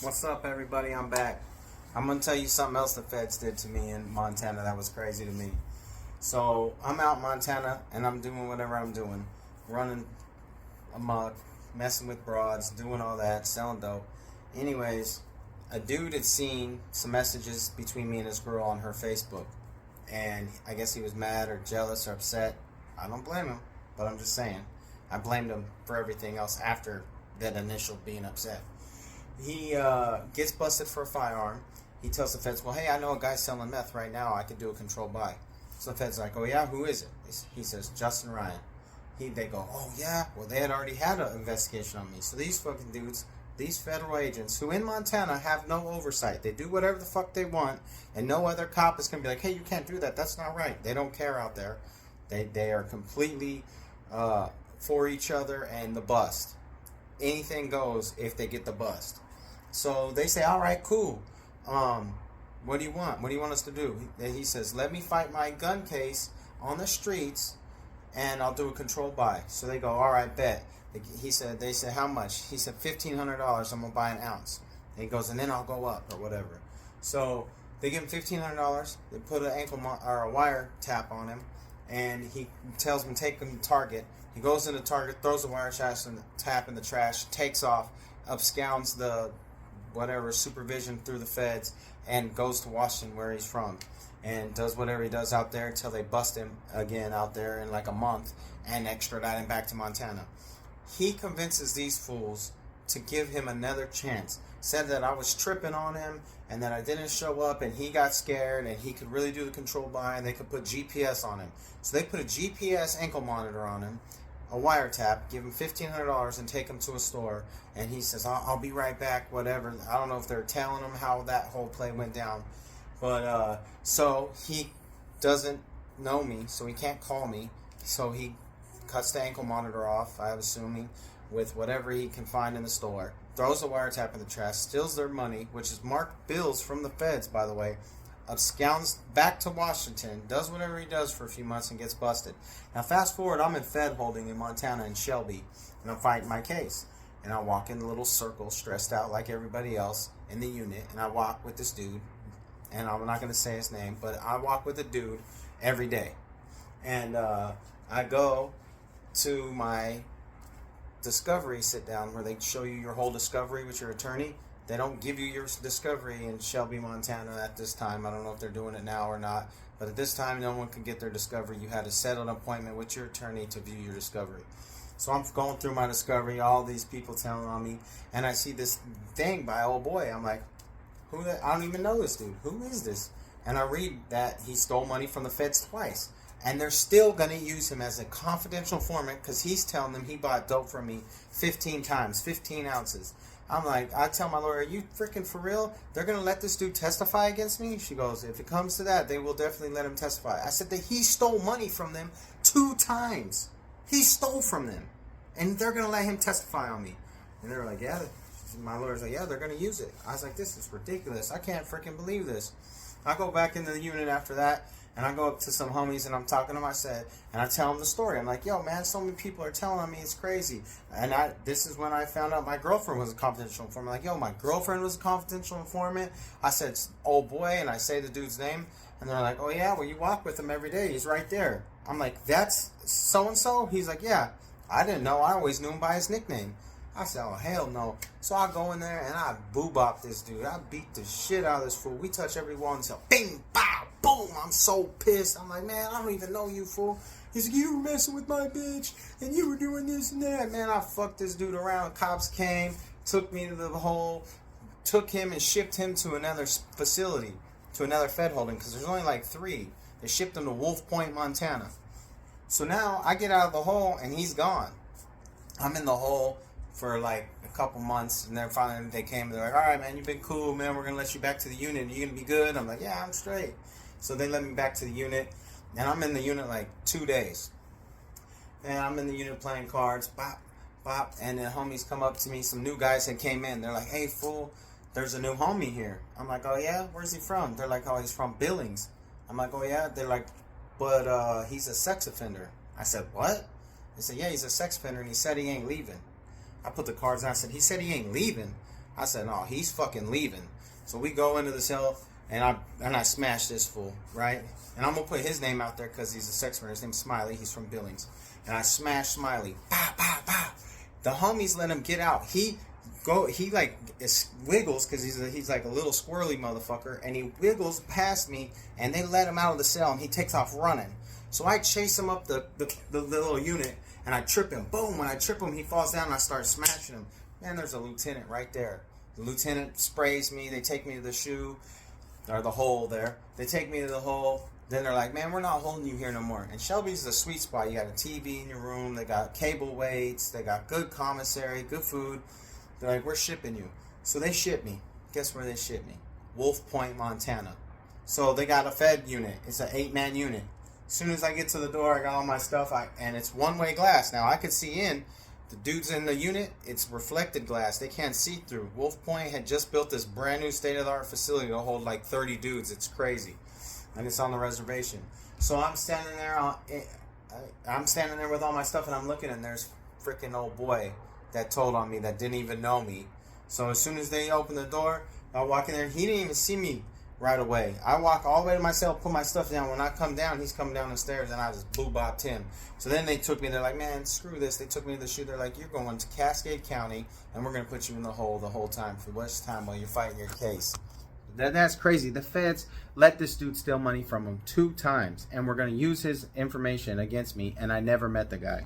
What's up, everybody? I'm back. I'm gonna tell you something else the feds did to me in Montana that was crazy to me. So I'm out in Montana and I'm doing whatever I'm doing, running amok, messing with broads, doing all that, selling dope. Anyways, a dude had seen some messages between me and this girl on her Facebook, and I guess he was mad or jealous or upset. I don't blame him, but I'm just saying, I blamed him for everything else after that initial being upset. He gets busted for a firearm. He tells the feds, well, hey, I know a guy selling meth right now. I could do a controlled buy. So the feds are like, oh, yeah, who is it? He says, Justin Ryan. They go, oh, yeah? Well, they had already had an investigation on me. So these fucking dudes, these federal agents, who in Montana have no oversight. They do whatever the fuck they want, and no other cop is going to be like, hey, you can't do that. That's not right. They don't care out there. They are completely for each other and the bust. Anything goes if they get the bust. So they say, all right, cool. What do you want? What do you want us to do? He says, let me fight my gun case on the streets, and I'll do a controlled buy. So they go, all right, bet. They said, how much? He said, $1,500. I'm going to buy an ounce. And he goes, and then I'll go up or whatever. So they give him $1,500. They put an or a wire tap on him, and he tells him to take him to Target. He goes into Target, throws the wire tap in the trash, takes off, absconds the whatever supervision through the feds, and goes to Washington, where he's from, and does whatever he does out there until they bust him again out there in like a month and extradite him back to Montana. He convinces these fools to give him another chance. Said that I was tripping on him and that I didn't show up, and he got scared and he could really do the control buy, and they could put GPS on him. So they put a GPS ankle monitor on him, a wiretap, give him $1,500 and take him to a store, and he says, I'll be right back, whatever. I don't know if they're telling him how that whole play went down, but so he doesn't know me, so he can't call me, so he cuts the ankle monitor off, I'm assuming, with whatever he can find in the store, throws the wiretap in the trash, steals their money, which is marked bills from the feds, by the way, absconds back to Washington, does whatever he does for a few months, and gets busted. Now fast forward, I'm in Fed holding in Montana in Shelby, and I'm fighting my case. And I walk in a little circle, stressed out like everybody else in the unit, and I walk with this dude, and I'm not going to say his name, but I walk with a dude every day. And I go to my discovery sit down where they show you your whole discovery with your attorney. They don't give you your discovery in Shelby, Montana at this time. I don't know if they're doing it now or not. But at this time, no one could get their discovery. You had to set an appointment with your attorney to view your discovery. So I'm going through my discovery, all these people telling on me, and I see this thing by old boy. I'm like, I don't even know this dude. Who is this? And I read that he stole money from the feds twice. And they're still going to use him as a confidential informant because he's telling them he bought dope from me 15 times, 15 ounces. I'm like, I tell my lawyer, are you freaking for real? They're going to let this dude testify against me? She goes, if it comes to that, they will definitely let him testify. I said that he stole money from them 2 times. He stole from them. And they're going to let him testify on me. And they were like, yeah. My lawyer's like, yeah, they're going to use it. I was like, this is ridiculous. I can't freaking believe this. I go back into the unit after that, and I go up to some homies, and I'm talking to them, and I tell them the story. I'm like, yo, man, so many people are telling on me, it's crazy. And this is when I found out my girlfriend was a confidential informant. I'm like, yo, my girlfriend was a confidential informant. I said, old boy, and I say the dude's name, and they're like, oh, yeah, well, you walk with him every day. He's right there. I'm like, that's so-and-so? He's like, yeah. I didn't know. I always knew him by his nickname. I said, oh, hell no. So I go in there, and I boo-bop this dude. I beat the shit out of this fool. We touch every wall until bing, bow, boom. I'm so pissed. I'm like, man, I don't even know you, fool. He's like, you were messing with my bitch, and you were doing this and that. Man, I fucked this dude around. Cops came, took me to the hole, took him and shipped him to another facility, to another Fed holding, because there's only like 3. They shipped him to Wolf Point, Montana. So now I get out of the hole, and he's gone. I'm in the hole for like a couple months, and then finally they came and they're like, all right, man, you've been cool, man, we're gonna let you back to the unit. You gonna be good? I'm like, yeah, I'm straight. So they let me back to the unit, and I'm in the unit like 2 days, and I'm in the unit playing cards, bop, bop, and then homies come up to me. Some new guys that came in, they're like, hey, fool, there's a new homie here. I'm like, oh yeah, where's he from? They're like, oh, he's from Billings. I'm like, oh yeah. They're like, but he's a sex offender. I said, what? They said, yeah, he's a sex offender, and he said he ain't leaving. I put the cards on. I said, he said he ain't leaving. I said, no, he's fucking leaving. So we go into the cell, and I smash this fool, right? And I'm gonna put his name out there because he's a sex offender. His name's Smiley. He's from Billings. And I smash Smiley. Pow, pow, pow. The homies let him get out. He like wiggles because he's like a little squirrely motherfucker, and he wiggles past me, and they let him out of the cell, and he takes off running. So I chase him up the little unit, and I trip him. Boom! When I trip him, he falls down, and I start smashing him. Man, there's a lieutenant right there. The lieutenant sprays me. They take me to the shoe, or the hole there. They take me to the hole. Then they're like, man, we're not holding you here no more. And Shelby's a sweet spot. You got a TV in your room. They got cable weights. They got good commissary, good food. They're like, we're shipping you. So they ship me. Guess where they ship me? Wolf Point, Montana. So they got a Fed unit. It's an 8-man unit. As soon as I get to the door, I got all my stuff. And it's one-way glass. Now, I could see in. The dudes in the unit, it's reflected glass. They can't see through. Wolf Point had just built this brand new state-of-the-art facility to hold like 30 dudes. It's crazy. And it's on the reservation. So I'm standing there. I'm standing there with all my stuff, and I'm looking, and there's freaking old boy that told on me that didn't even know me. So as soon as they open the door, I walk in there. He didn't even see me right away. I walk all the way to my cell, put my stuff down. When I come down, he's coming down the stairs, and I just blue-bopped him. So then they took me. They're like, man, screw this. They took me to the shoe. They're like, you're going to Cascade County, and we're going to put you in the hole the whole time for West time while you're fighting your case. That's crazy. The feds let this dude steal money from him 2 times, and we're going to use his information against me, and I never met the guy.